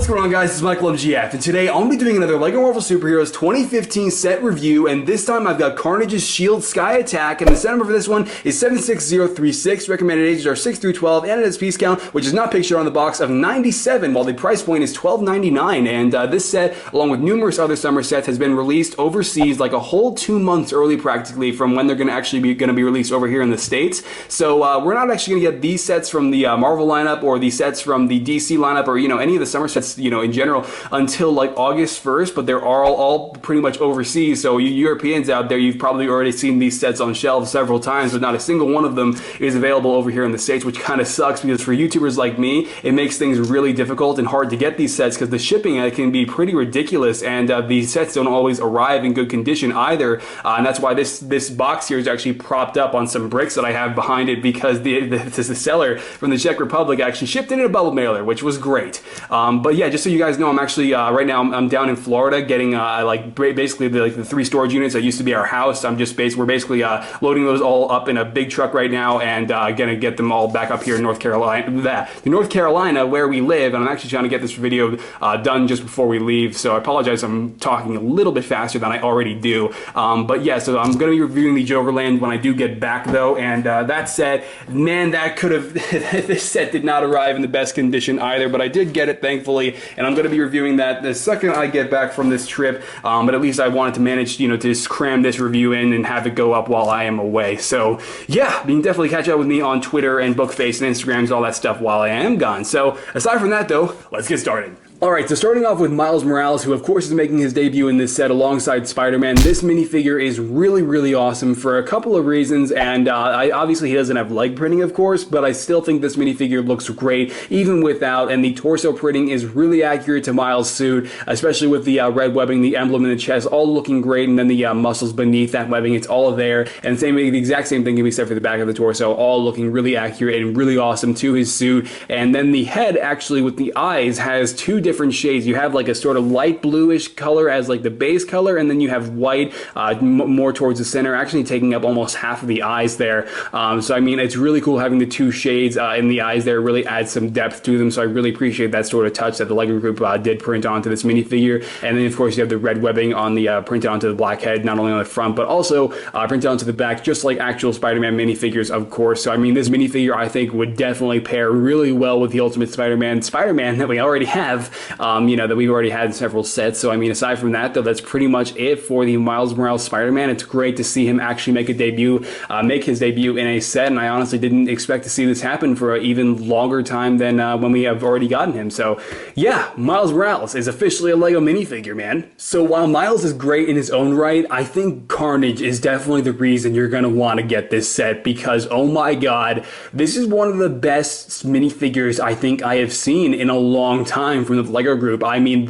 going on, guys? It's Michael MGF, and today I'm going to be doing another LEGO Marvel Superheroes 2015 set review, and this time I've got Carnage's Shield Sky Attack, and the set number for this one is 76036, recommended ages are 6 through 12, and it has piece count, which is not pictured on the box, of 97, while the price point is $12.99, and this set, along with numerous other summer sets, has been released overseas like a whole 2 months early practically from when they're going to be released over here in the States. So we're not actually going to get these sets from the Marvel lineup or the sets from the DC lineup or, any of the summer sets, in general until like August 1st, but they're all pretty much overseas. So you Europeans out there, you've probably already seen these sets on shelves several times, but not a single one of them is available over here in the States, which kind of sucks because for YouTubers like me, it makes things really difficult and hard to get these sets because the shipping can be pretty ridiculous, and these sets don't always arrive in good condition either. And that's why this box here is actually propped up on some bricks that I have behind it, because the seller from the Czech Republic actually shipped it in a bubble mailer, which was great. But yeah, just so you guys know, I'm actually right now I'm down in Florida getting basically the 3 storage units that used to be our house. We're basically loading those all up in a big truck right now, and gonna get them all back up here in North Carolina where we live. And I'm actually trying to get this video done just before we leave, so I apologize I'm talking a little bit faster than I already do. But yeah, so I'm gonna be reviewing the Jokerland when I do get back though, and that said, man, that could have this set did not arrive in the best condition either, but I did get it thankfully, and I'm going to be reviewing that the second I get back from this trip. But at least I wanted to manage, to just cram this review in and have it go up while I am away. So yeah, you can definitely catch up with me on Twitter and Bookface and Instagrams, all that stuff while I am gone. So aside from that though, let's get started. Alright, so starting off with Miles Morales, who of course is making his debut in this set alongside Spider-Man. This minifigure is really, really awesome for a couple of reasons, and obviously he doesn't have leg printing, of course, but I still think this minifigure looks great even without, and the torso printing is really accurate to Miles' suit, especially with the red webbing, the emblem in the chest, all looking great, and then the muscles beneath that webbing, it's all there, and the exact same thing can be said for the back of the torso, all looking really accurate and really awesome to his suit. And then the head, actually, with the eyes, has 2 different shades. You have like a sort of light bluish color as like the base color, and then you have white more towards the center, actually taking up almost half of the eyes there. So I mean, it's really cool having the 2 shades in the eyes there, really adds some depth to them. So I really appreciate that sort of touch that the LEGO group did print onto this minifigure. And then of course you have the red webbing on the printed onto the black head, not only on the front but also printed onto the back, just like actual Spider-Man minifigures, of course. So I mean, this minifigure I think would definitely pair really well with the Ultimate Spider-Man that we already have. That we've already had in several sets. So I mean, aside from that though, that's pretty much it for the Miles Morales Spider-Man. It's great to see him actually make his debut in a set, and I honestly didn't expect to see this happen for an even longer time than when we have already gotten him. So yeah, Miles Morales is officially a LEGO minifigure, man. So while Miles is great in his own right, I think Carnage is definitely the reason you're gonna want to get this set, because oh my god, this is one of the best minifigures I think I have seen in a long time from the LEGO group. I mean,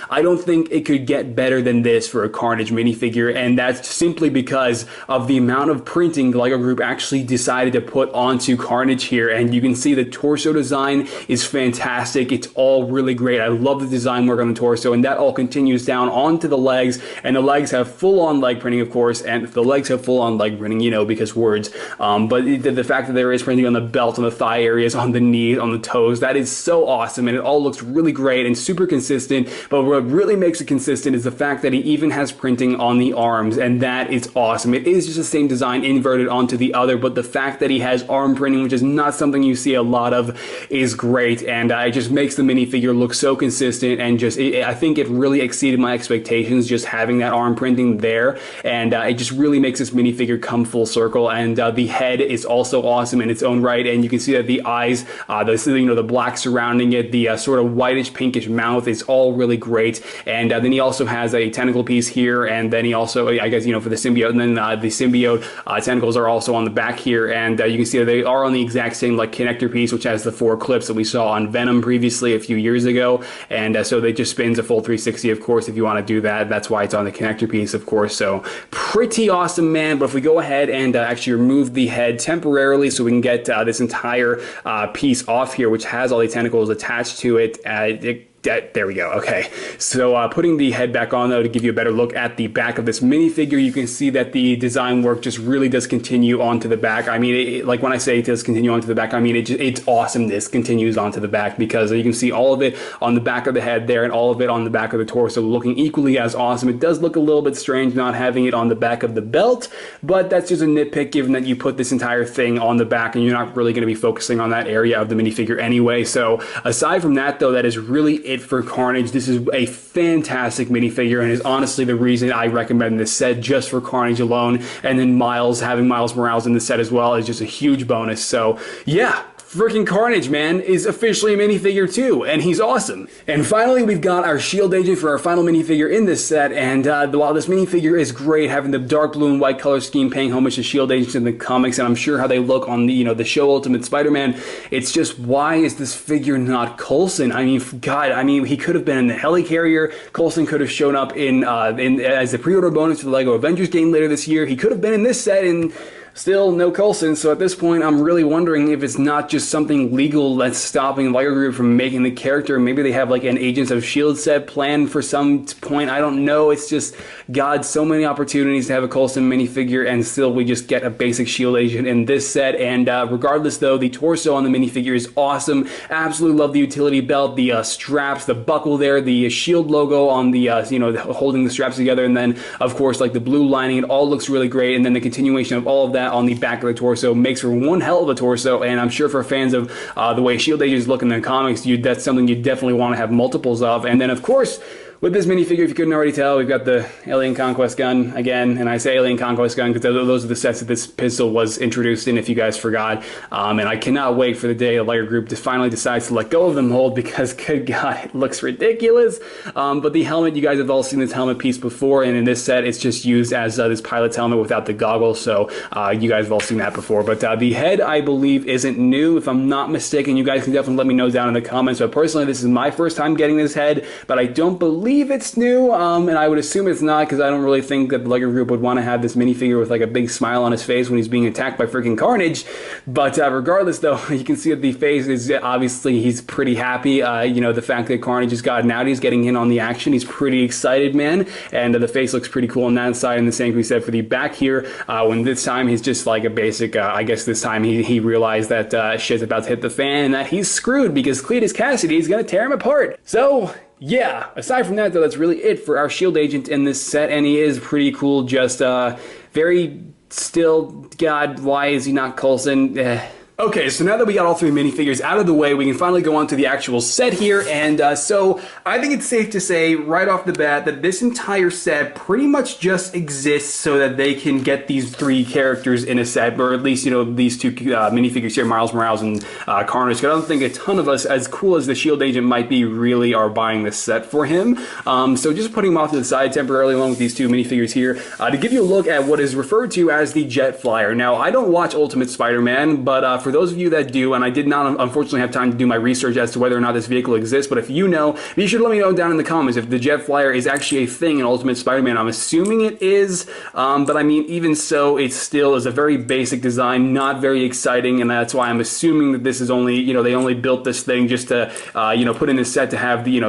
I don't think it could get better than this for a Carnage minifigure, and that's simply because of the amount of printing the LEGO group actually decided to put onto Carnage here. And you can see the torso design is fantastic. It's all really great. I love the design work on the torso, and that all continues down onto the legs, and the legs have full-on leg printing, of course, and the legs have full-on leg printing, because words. But the fact that there is printing on the belt, on the thigh areas, on the knees, on the toes, that is so awesome, and it all looks really great and super consistent. But what really makes it consistent is the fact that he even has printing on the arms, and that is awesome. It is just the same design inverted onto the other, but the fact that he has arm printing, which is not something you see a lot of, is great, and it just makes the minifigure look so consistent, and I think it really exceeded my expectations just having that arm printing there, and it just really makes this minifigure come full circle. And the head is also awesome in its own right, and you can see that the eyes, the black surrounding it, the sort of whitish pinkish mouth is all really great. And then he also has a tentacle piece here, and then he also, I guess, for the symbiote, and then the symbiote tentacles are also on the back here, and you can see that they are on the exact same connector piece, which has the 4 clips that we saw on Venom previously a few years ago. And so they just spins a full 360, of course, if you want to do that. That's why it's on the connector piece, of course. So pretty awesome, man. But if we go ahead and actually remove the head temporarily so we can get this entire piece off here, which has all the tentacles attached to it, it there we go. Okay, so putting the head back on though to give you a better look at the back of this minifigure, you can see that the design work just really does continue onto the back. I mean, like when I say it does continue onto the back, I mean it's awesome. This continues onto the back because you can see all of it on the back of the head there and all of it on the back of the torso, looking equally as awesome. It does look a little bit strange not having it on the back of the belt, but that's just a nitpick given that you put this entire thing on the back and you're not really going to be focusing on that area of the minifigure anyway. So aside from that though, that is really it for Carnage. This is a fantastic minifigure and is honestly the reason I recommend this set just for Carnage alone. And then having Miles Morales in the set as well is just a huge bonus. So yeah, freaking Carnage, man, is officially a minifigure too, and he's awesome. And finally, we've got our Shield Agent for our final minifigure in this set, and while this minifigure is great, having the dark blue and white color scheme paying homage to Shield Agents in the comics, and I'm sure how they look on the, the show Ultimate Spider-Man, it's just, why is this figure not Coulson? I mean, God, I mean, he could have been in the helicarrier. Coulson could have shown up in as the pre-order bonus for the LEGO Avengers game later this year. He could have been in this set, and still no Coulson, so at this point I'm really wondering if it's not just something legal that's stopping LEGO Group from making the character. Maybe they have like an Agents of S.H.I.E.L.D. set planned for some point, I don't know. It's just, God, so many opportunities to have a Coulson minifigure and still we just get a basic S.H.I.E.L.D. agent in this set. And regardless though, the torso on the minifigure is awesome. Absolutely love the utility belt, the straps, the buckle there, the S.H.I.E.L.D. logo on the, holding the straps together, and then of course like the blue lining. It all looks really great, and then the continuation of all of that on the back of the torso makes for one hell of a torso. And I'm sure for fans of the way S.H.I.E.L.D. agents look in the comics, that's something you definitely want to have multiples of. And then of course, with this minifigure, if you couldn't already tell, we've got the Alien Conquest gun again, and I say Alien Conquest gun because those are the sets that this pistol was introduced in, if you guys forgot. And I cannot wait for the day the LEGO Group finally decides to let go of the mold because, good God, it looks ridiculous. But the helmet, you guys have all seen this helmet piece before, and in this set, it's just used as this pilot's helmet without the goggles, so you guys have all seen that before. But the head, I believe, isn't new, if I'm not mistaken. You guys can definitely let me know down in the comments. But personally, this is my first time getting this head, but I don't believe it's new, and I would assume it's not because I don't really think that the LEGO Group would want to have this minifigure with like a big smile on his face when he's being attacked by freaking Carnage. But regardless though, you can see that the face is obviously, he's pretty happy. The fact that Carnage has gotten out, he's getting in on the action, he's pretty excited, man. And the face looks pretty cool on that side, and the same can be said for the back here, when this time he's just like a basic, I guess this time he realized that shit's about to hit the fan and that he's screwed because Cletus Cassidy is going to tear him apart. So yeah, aside from that though, that's really it for our S.H.I.E.L.D. agent in this set, and he is pretty cool, just very still, God, why is he not Coulson? Okay, so now that we got all three minifigures out of the way, we can finally go on to the actual set here, and so I think it's safe to say right off the bat that this entire set pretty much just exists so that they can get these three characters in a set, or at least, these two minifigures here, Miles Morales and Carnage. I don't think a ton of us, as cool as the S.H.I.E.L.D. agent might be, really are buying this set for him. So just putting him off to the side temporarily along with these two minifigures here, to give you a look at what is referred to as the Jet Flyer. Now, I don't watch Ultimate Spider-Man, but for those of you that do, and I did not unfortunately have time to do my research as to whether or not this vehicle exists, but if you know, be sure to let me know down in the comments if the Jet Flyer is actually a thing in Ultimate Spider-Man. I'm assuming it is, but I mean, even so, it still is a very basic design, not very exciting, and that's why I'm assuming that this is only, they only built this thing just to, put in this set to have the,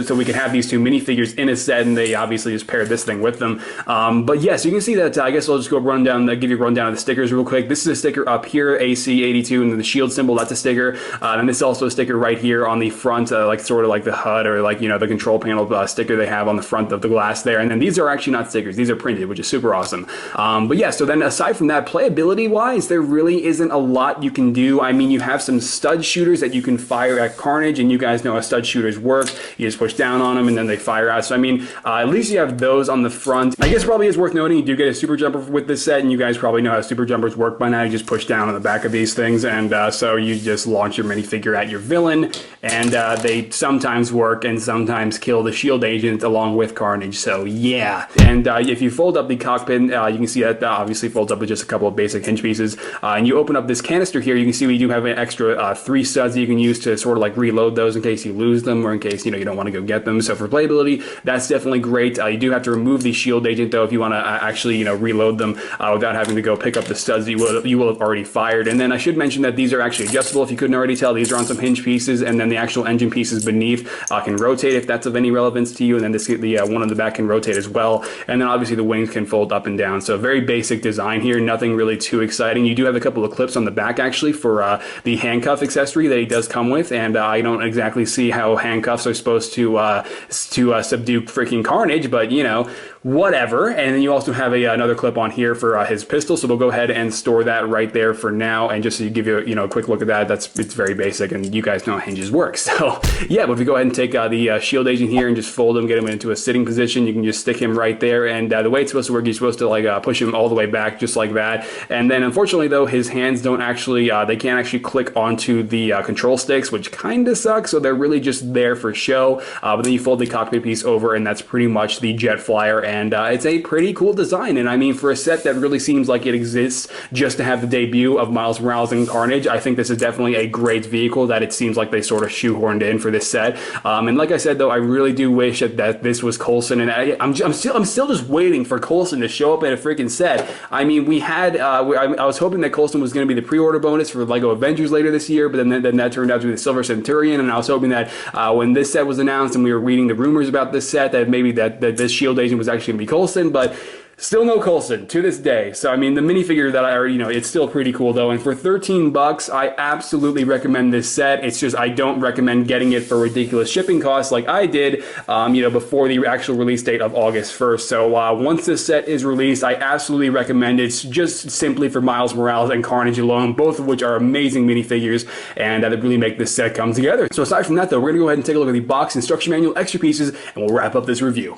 so we can have these two minifigures in a set, and they obviously just paired this thing with them. But yeah, so you can see that, I guess I'll just go give you a rundown of the stickers real quick. This is a sticker up here, AC82, and then the shield symbol, that's a sticker, and this is also a sticker right here on the front, like sort of like the HUD or like the control panel sticker they have on the front of the glass there. And then these are actually not stickers, these are printed, which is super awesome. But yeah, so then aside from that, playability wise, there really isn't a lot you can do. I mean, you have some stud shooters that you can fire at Carnage, and you guys know how stud shooters work. You just push down on them and then they fire out. So I mean, at least you have those on the front. I guess probably is worth noting, you do get a super jumper with this set, and you guys probably know how super jumpers work by now. You just push down on the back of these things, and so you just launch your minifigure at your villain, and they sometimes work and sometimes kill the S.H.I.E.L.D. agent along with Carnage. So yeah, and if you fold up the cockpit, you can see that obviously folds up with just a couple of basic hinge pieces, and you open up this canister here, you can see we do have an extra 3 studs that you can use to sort of like reload those in case you lose them or in case you don't want to go get them. So for playability, that's definitely great. You do have to remove the S.H.I.E.L.D. agent though if you want to actually reload them without having to go pick up the studs that you will have already fired. And then I should mention mention that these are actually adjustable. If you couldn't already tell, these are on some hinge pieces, and then the actual engine pieces beneath can rotate if that's of any relevance to you, and then the one on the back can rotate as well, and then obviously the wings can fold up and down. So very basic design here, nothing really too exciting. You do have a couple of clips on the back actually for the handcuff accessory that he does come with, and I don't exactly see how handcuffs are supposed to subdue freaking Carnage, but you know, whatever. And then you also have another clip on here for his pistol, so we'll go ahead and store that right there for now. And just to give you a quick look at that, it's very basic, and you guys know how hinges work. So yeah, but if we go ahead and take the shield agent here and just fold him, get him into a sitting position, you can just stick him right there. And the way it's supposed to work, you're supposed to like push him all the way back just like that. And then unfortunately though, his hands don't actually they can't actually click onto the control sticks, which kind of sucks. So they're really just there for show. But then you fold the cockpit piece over, and that's pretty much the jet flyer. And it's a pretty cool design. And I mean, for a set that really seems like it exists just to have the debut of Miles Morales and Carnage, I think this is definitely a great vehicle that it seems like they sort of shoehorned in for this set. And like I said though, I really do wish that this was Coulson, and I'm still just waiting for Coulson to show up in a freaking set. I mean, we had I was hoping that Coulson was going to be the pre-order bonus for LEGO Avengers later this year, but then that turned out to be the Silver Centurion, and I was hoping that when this set was announced and we were reading the rumors about this set, that maybe that this shield agent was actually going to be Coulson, but still no Coulson to this day. So I mean, the minifigure that I already it's still pretty cool though. And for 13 bucks, I absolutely recommend this set. It's just I don't recommend getting it for ridiculous shipping costs like I did, before the actual release date of August 1st. So once this set is released, I absolutely recommend it, just simply for Miles Morales and Carnage alone, both of which are amazing minifigures and that really make this set come together. So aside from that though, we're gonna go ahead and take a look at the box, instruction manual, extra pieces, and we'll wrap up this review.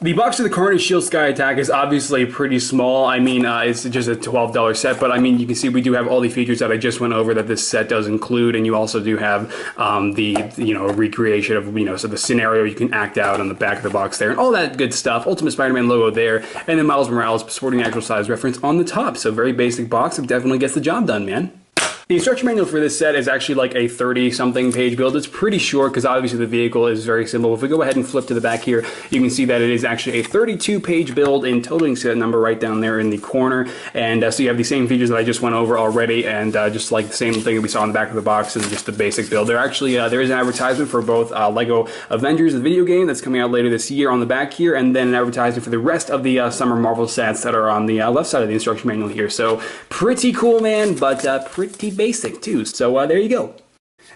The box of the Carnage Shield Sky Attack is obviously pretty small. I mean, it's just a $12 set, but I mean, you can see we do have all the features that I just went over that this set does include, and you also do have the recreation of so the scenario you can act out on the back of the box there, and all that good stuff. Ultimate Spider-Man logo there, and then Miles Morales sporting actual size reference on the top. So very basic box. It definitely gets the job done, man. The instruction manual for this set is actually like a 30-something page build. It's pretty short because obviously the vehicle is very simple. If we go ahead and flip to the back here, you can see that it is actually a 32-page build in totaling set number right down there in the corner. And so you have the same features that I just went over already, and just like the same thing that we saw on the back of the box is just the basic build. There actually there is an advertisement for both LEGO Avengers, the video game that's coming out later this year on the back here, and then an advertisement for the rest of the summer Marvel sets that are on the left side of the instruction manual here. So pretty cool, man, but pretty basic too. So there you go.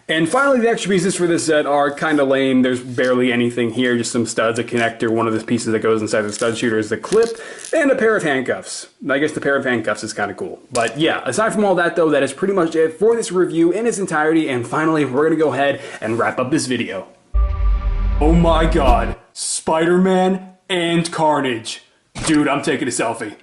And finally, the extra pieces for this set are kind of lame. There's barely anything here, just some studs, a connector, one of the pieces that goes inside the stud shooter is the clip, and a pair of handcuffs. I guess the pair of handcuffs is kind of cool. But yeah, aside from all that though, that is pretty much it for this review in its entirety. And finally, we're going to go ahead and wrap up this video. Oh my god, Spider-Man and Carnage. Dude, I'm taking a selfie.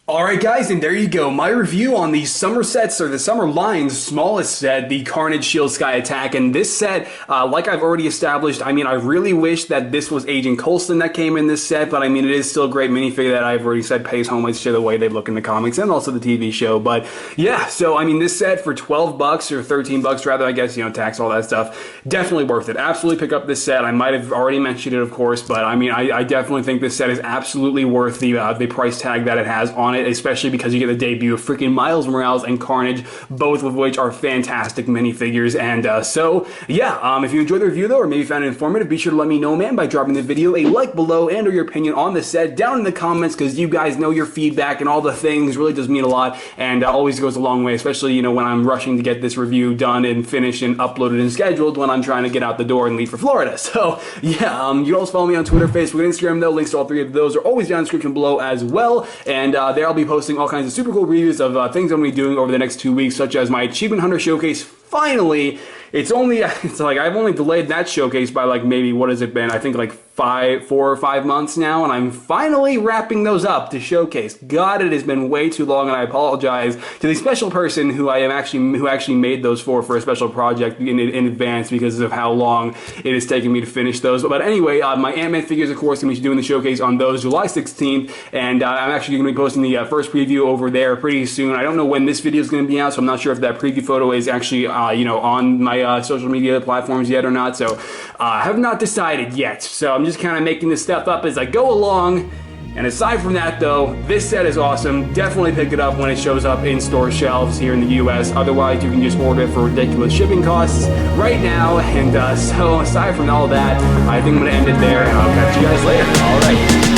Alright guys, and there you go, my review on the summer sets, or the summer line's smallest set, the Carnage Shield Sky Attack. And this set, like I've already established, I mean, I really wish that this was Agent Coulson that came in this set, but I mean, it is still a great minifigure that I've already said pays homage to the way they look in the comics and also the TV show. But yeah, so I mean, this set for 12 bucks or 13 bucks rather, I guess, tax, all that stuff, definitely worth it. Absolutely pick up this set. I might have already mentioned it, of course, but I mean, I definitely think this set is absolutely worth the price tag that it has on it, especially because you get the debut of freaking Miles Morales and Carnage, both of which are fantastic minifigures. And so, yeah, if you enjoyed the review though, or maybe found it informative, be sure to let me know, man, by dropping the video a like below and or your opinion on the set down in the comments, because you guys know your feedback and all the things really does mean a lot, and always goes a long way, especially, when I'm rushing to get this review done and finished and uploaded and scheduled when I'm trying to get out the door and leave for Florida. So, yeah, you can also follow me on Twitter, Facebook, and Instagram though. Links to all three of those are always down in the description below as well, and there I'll be posting all kinds of super cool reviews of things I'm going to be doing over the next 2 weeks, such as my Achievement Hunter Showcase. Finally, it's like I've only delayed that showcase by like maybe, what has it been? I think like 4 or 5 months now, and I'm finally wrapping those up to showcase. God, it has been way too long, and I apologize to the special person who actually made those for a special project in advance because of how long it has taken me to finish those. But anyway, my Ant-Man figures, of course, going to be doing the showcase on those July 16th, and I'm actually going to be posting the first preview over there pretty soon. I don't know when this video is going to be out, so I'm not sure if that preview photo is actually on my my social media platforms yet or not, so I have not decided yet. So I'm just kind of making this stuff up as I go along. And aside from that though, this set is awesome. Definitely pick it up when it shows up in store shelves here in the US. Otherwise, you can just order it for ridiculous shipping costs right now. And so aside from all that, I think I'm gonna end it there, and I'll catch you guys later. All right.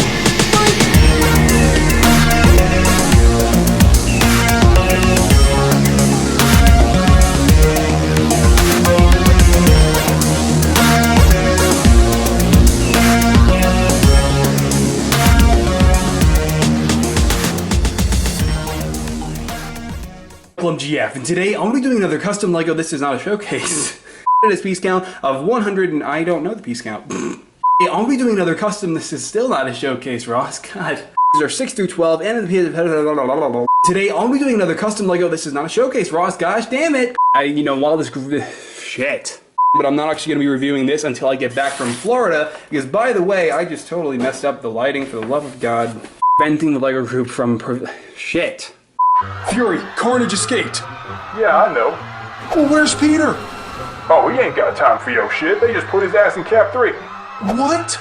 GF, and today I'm going to be doing another custom Lego This Is Not a Showcase. This piece count of 100, and I don't know the piece count. I'm going to be doing another custom This Is Still Not a Showcase, Ross. God. These are 6 through 12, and the today I'm going to be doing another custom Lego This Is Not a Showcase, Ross. Gosh damn it. While this shit. But I'm not actually going to be reviewing this until I get back from Florida, because by the way, I just totally messed up the lighting, for the love of God. Preventing the Lego group from shit. Fury, Carnage escaped. Yeah, I know. Well, where's Peter? Oh, he ain't got time for your shit. They just put his ass in Cap 3. What?